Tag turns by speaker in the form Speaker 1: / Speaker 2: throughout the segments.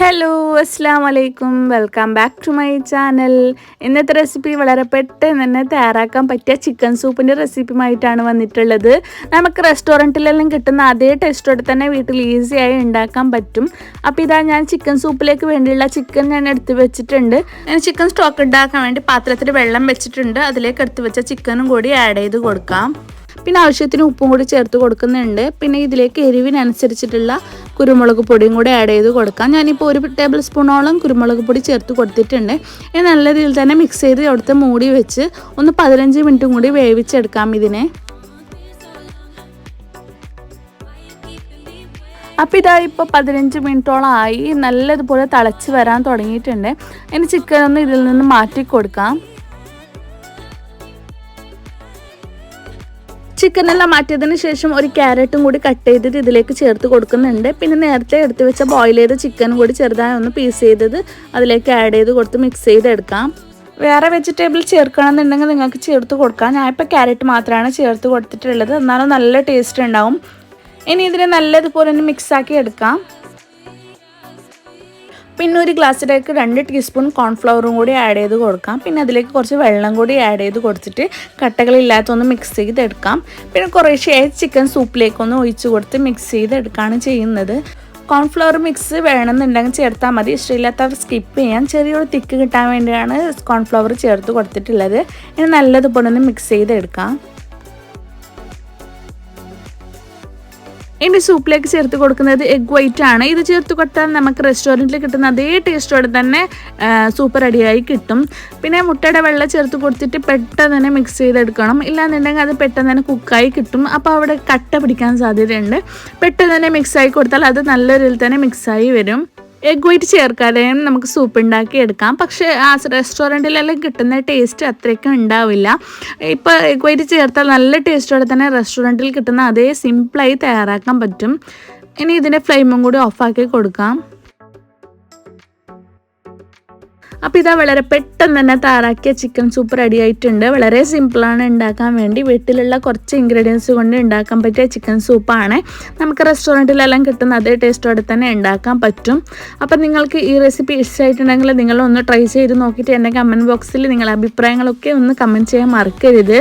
Speaker 1: Hello അസ്സലാമു അലൈക്കും welcome back to my channel. ഇന്നത്തെ റെസിപ്പി വളരെ പെട്ടെന്ന് തന്നെ തയ്യാറാക്കാൻ പറ്റിയ ചിക്കൻ സൂപ്പിൻ്റെ റെസിപ്പിയുമായിട്ടാണ് വന്നിട്ടുള്ളത്. നമുക്ക് റെസ്റ്റോറൻറ്റിലെല്ലാം കിട്ടുന്ന അതേ ടേസ്റ്റോടെ തന്നെ വീട്ടിൽ ഈസിയായി ഉണ്ടാക്കാൻ പറ്റും. അപ്പോൾ ഇതാ ഞാൻ ചിക്കൻ സൂപ്പിലേക്ക് വേണ്ടിയുള്ള ചിക്കൻ ഞാൻ എടുത്ത് വെച്ചിട്ടുണ്ട്. ഞാൻ ചിക്കൻ സ്റ്റോക്ക് ഉണ്ടാക്കാൻ വേണ്ടി പാത്രത്തിൽ വെള്ളം വെച്ചിട്ടുണ്ട്. അതിലേക്ക് എടുത്ത് വെച്ച ചിക്കനും കൂടി ആഡ് ചെയ്ത് കൊടുക്കാം. പിന്നെ ആവശ്യത്തിന് ഉപ്പും കൂടി ചേർത്ത് കൊടുക്കുന്നുണ്ട്. പിന്നെ ഇതിലേക്ക് എരിവിനനുസരിച്ചിട്ടുള്ള കുരുമുളക് പൊടിയും കൂടി ആഡ് ചെയ്ത് കൊടുക്കാം. ഞാനിപ്പോൾ 1 ടേബിൾ സ്പൂണോളം കുരുമുളക് പൊടി ചേർത്ത് കൊടുത്തിട്ടുണ്ട്. ഇത് നല്ല രീതിയിൽ തന്നെ മിക്സ് ചെയ്ത് അവിടുത്തെ മൂടി വെച്ച് ഒന്ന് 15 മിനിറ്റും കൂടി വേവിച്ചെടുക്കാം ഇതിനെ. അപ്പോൾ ഇതാ ഇപ്പോൾ 15 മിനിറ്റോളം ആയി. നല്ലതുപോലെ തിളച്ച് വരാൻ തുടങ്ങിയിട്ടുണ്ട്. ഇനി ചിക്കൻ ഒന്ന് ഇതിൽ നിന്ന് മാറ്റി കൊടുക്കാം. ചിക്കനെല്ലാം മാറ്റിയതിന് ശേഷം ഒരു ക്യാരറ്റും കൂടി കട്ട് ചെയ്തിട്ട് ഇതിലേക്ക് ചേർത്ത് കൊടുക്കുന്നുണ്ട്. പിന്നെ നേരത്തെ എടുത്ത് വെച്ച ബോയിൽ ചെയ്ത ചിക്കനും കൂടി ചെറുതായി ഒന്ന് പീസ് ചെയ്തത് അതിലേക്ക് ആഡ് ചെയ്ത് കൊടുത്ത് മിക്സ് ചെയ്തെടുക്കാം. വേറെ വെജിറ്റബിൾ ചേർക്കണമെന്നുണ്ടെങ്കിൽ നിങ്ങൾക്ക് ചേർത്ത് കൊടുക്കാം. ഞാനിപ്പോൾ ക്യാരറ്റ് മാത്രമാണ് ചേർത്ത് കൊടുത്തിട്ടുള്ളത്. എന്നാലും നല്ല ടേസ്റ്റ് ഉണ്ടാവും. ഇനി ഇതിനെ നല്ലതുപോലെ ഒന്ന് മിക്സാക്കി എടുക്കാം. പിന്നെ ഒരു ഗ്ലാസ്സിലേക്ക് 2 ടീസ്പൂൺ കോൺഫ്ലവറും കൂടി ആഡ് ചെയ്ത് കൊടുക്കാം. പിന്നെ അതിലേക്ക് കുറച്ച് വെള്ളം കൂടി ആഡ് ചെയ്ത് കൊടുത്തിട്ട് കട്ടകളില്ലാത്തൊന്ന് മിക്സ് ചെയ്തെടുക്കാം. പിന്നെ കുറേശ്ശെയായി ചിക്കൻ സൂപ്പിലേക്കൊന്ന് ഒഴിച്ച് കൊടുത്ത് മിക്സ് ചെയ്തെടുക്കുകയാണ് ചെയ്യുന്നത്. കോൺഫ്ലവർ മിക്സ് വേണമെന്നുണ്ടെങ്കിൽ ചേർത്താൽ മതി. ഇഷ്ടമില്ലാത്തവർ സ്കിപ്പ് ചെയ്യാം. ചെറിയൊരു തിക്ക് കിട്ടാൻ വേണ്ടിയാണ് കോൺഫ്ലവർ ചേർത്ത് കൊടുത്തിട്ടുള്ളത്. ഇനി നല്ലതുപോലെ ഒന്ന് മിക്സ് ചെയ്തെടുക്കാം. ഇനി സൂപ്പിലേക്ക് ചേർത്ത് കൊടുക്കുന്നത് എഗ് വൈറ്റ് ആണ്. ഇത് ചേർത്ത് കൊടുത്താൽ നമുക്ക് റെസ്റ്റോറൻറ്റിൽ കിട്ടുന്ന അതേ ടേസ്റ്റോടെ തന്നെ സൂപ്പ് റെഡിയായി കിട്ടും. പിന്നെ മുട്ടയുടെ വെള്ളം ചേർത്ത് കൊടുത്തിട്ട് പെട്ടെന്ന് തന്നെ മിക്സ് ചെയ്തെടുക്കണം. ഇല്ലാന്നുണ്ടെങ്കിൽ അത് പെട്ടെന്ന് തന്നെ കുക്കായി കിട്ടും. അപ്പോൾ അവിടെ കട്ട പിടിക്കാൻ സാധ്യതയുണ്ട്. പെട്ടെന്ന് തന്നെ മിക്സായി കൊടുത്താൽ അത് നല്ല രീതിയിൽ തന്നെ മിക്സായി വരും. എഗ് വൈറ്റ് ചേർക്കാതെ നമുക്ക് സൂപ്പ് ഉണ്ടാക്കി എടുക്കാം. പക്ഷേ ആ റെസ്റ്റോറൻറ്റിലെല്ലാം കിട്ടുന്ന ടേസ്റ്റ് അത്രയ്ക്കും ഉണ്ടാവില്ല. ഇപ്പോൾ എഗ് വൈറ്റ് ചേർത്താൽ നല്ല ടേസ്റ്റോടെ തന്നെ റെസ്റ്റോറൻറ്റിൽ കിട്ടുന്ന അതേ സിമ്പിളായി തയ്യാറാക്കാൻ പറ്റും. ഇനി ഇതിൻ്റെ ഫ്ലെയിമും കൂടി ഓഫാക്കി കൊടുക്കാം. അപ്പോൾ ഇതാ വളരെ പെട്ടെന്ന് തന്നെ തയ്യാറാക്കിയ ചിക്കൻ സൂപ്പ് റെഡി ആയിട്ടുണ്ട്. വളരെ സിമ്പിളാണ് ഉണ്ടാക്കാൻ വേണ്ടി. വീട്ടിലുള്ള കുറച്ച് ഇൻഗ്രീഡിയൻസ് കൊണ്ട് ഉണ്ടാക്കാൻ പറ്റിയ ചിക്കൻ സൂപ്പാണ്. നമുക്ക് റെസ്റ്റോറൻറ്റിലെല്ലാം കിട്ടുന്ന അതേ ടേസ്റ്റോടെ തന്നെ ഉണ്ടാക്കാൻ പറ്റും. അപ്പോൾ നിങ്ങൾക്ക് ഈ റെസിപ്പി ഇഷ്ടമായിട്ടുണ്ടെങ്കിൽ നിങ്ങളൊന്ന് ട്രൈ ചെയ്ത് നോക്കിയിട്ട് എൻ്റെ കമൻറ്റ് ബോക്സിൽ നിങ്ങളുടെ അഭിപ്രായങ്ങളൊക്കെ ഒന്ന് കമൻറ്റ് ചെയ്യാൻ മറക്കരുത്.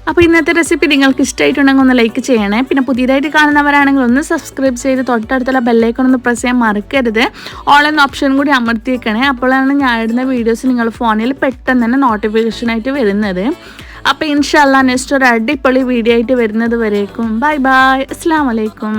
Speaker 1: അപ്പോൾ ഇന്നത്തെ റെസിപ്പി നിങ്ങൾക്ക് ഇഷ്ടമായിട്ടുണ്ടെങ്കിൽ ഒന്ന് ലൈക്ക് ചെയ്യണേ. പിന്നെ പുതിയതായിട്ട് കാണുന്നവരാണെങ്കിൽ ഒന്ന് സബ്സ്ക്രൈബ് ചെയ്ത് തൊട്ടടുത്തുള്ള ബെല്ലൈക്കൺ ഒന്ന് പ്രസ് ചെയ്യാൻ മറക്കരുത്. ഓൾ എന്ന ഓപ്ഷൻ കൂടി അമർത്തിയേക്കണേ. അപ്പോഴാണ് ഞാൻ ഇടുന്ന വീഡിയോസ് നിങ്ങൾ ഫോണിൽ പെട്ടെന്ന് തന്നെ നോട്ടിഫിക്കേഷനായിട്ട് വരുന്നത്. അപ്പോൾ ഇൻഷാ അല്ലാഹ് നെക്സ്റ്റ് ഒരു അടിപൊളി വീഡിയോ ആയിട്ട് വരുന്നത് വരേക്കും ബൈ ബൈ. അസ്സലാമു അലൈക്കും.